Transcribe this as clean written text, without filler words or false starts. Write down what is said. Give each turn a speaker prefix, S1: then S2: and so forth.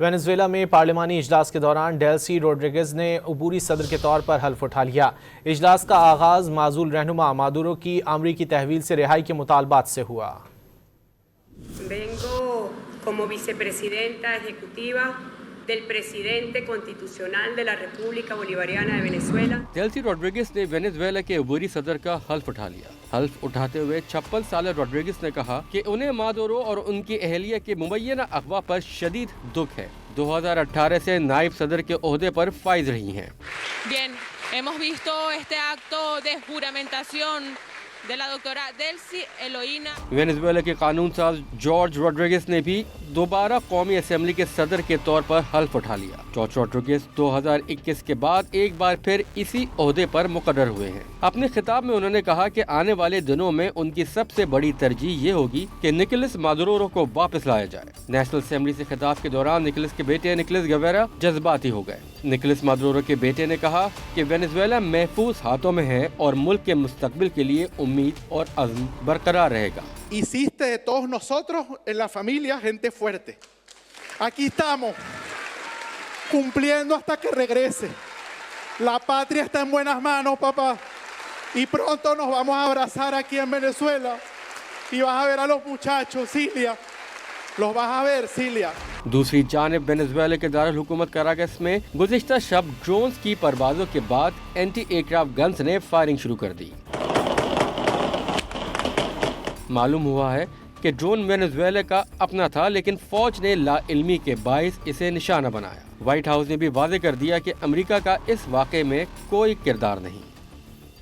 S1: Venezuela میں پارلیمانی اجلاس کے دوران ڈیلسی روڈریگز نے عبوری صدر کے طور پر حلف اٹھا لیا۔ اجلاس کا آغاز معزول رہنما مادورو کی امریکی تحویل سے رہائی کے مطالبات سے ہوا۔
S2: Vengo como vicepresidenta ejecutiva del presidente constitucional de la República Bolivariana de Venezuela.
S3: Delcy Rodriguez نے وینزویلا کے عبوری صدر کا حلف اٹھا لیا۔ حلف اٹھاتے ہوئے 56 سالہ روڈریگز نے کہا کہ انہیں مادورو اور ان کی اہلیہ کے مبینہ اغوا پر شدید دکھ ہے۔ 2018 سے نائب صدر کے عہدے پر فائز رہی ہیں۔
S4: Bien, hemos visto este acto de juramentación de la doctora Delcy Eloína.
S3: Venezuela کے قانون ساز جارج روڈریگز نے بھی دوبارہ قومی اسمبلی کے صدر کے طور پر حلف اٹھا لیا۔ جارج روڈریگز 2021 کے بعد ایک بار پھر اسی عہدے پر مقرر ہوئے ہیں۔ اپنے خطاب میں انہوں نے کہا کہ آنے والے دنوں میں ان کی سب سے بڑی ترجیح یہ ہوگی کہ نکولس مادورو کو واپس لایا جائے۔ نیشنل اسمبلی سے خطاب کے دوران نکولس کے بیٹے نکولس گویرا جذباتی ہو گئے۔ نکولس مادورو کے بیٹے نے کہا کہ وینزویلا محفوظ ہاتھوں میں ہے اور ملک کے مستقبل کے لیے امید اور عزم برقرار رہے گا۔
S5: Hiciste de todos nosotros en la familia gente fuerte. Aquí estamos, cumpliendo hasta que regrese. La patria está en buenas manos, papá. Y pronto nos vamos a abrazar aquí en Venezuela. Y vas a ver a los muchachos, Cilia. Los vas a ver, Cilia.
S3: دوسری جانب Venezuela کے دارالحکومت cracks میں گزشتہ شب drones کی پروازوں کے بعد اینٹی ایئر کرافٹ گنز نے فائرنگ شروع کر دی۔ معلوم ہوا ہے کہ ڈرون وینزویلا کا اپنا تھا، لیکن فوج نے لا علمی کے باعث اسے نشانہ بنایا۔ وائٹ ہاؤس نے بھی واضح کر دیا کہ امریکہ کا اس واقعے میں کوئی کردار نہیں۔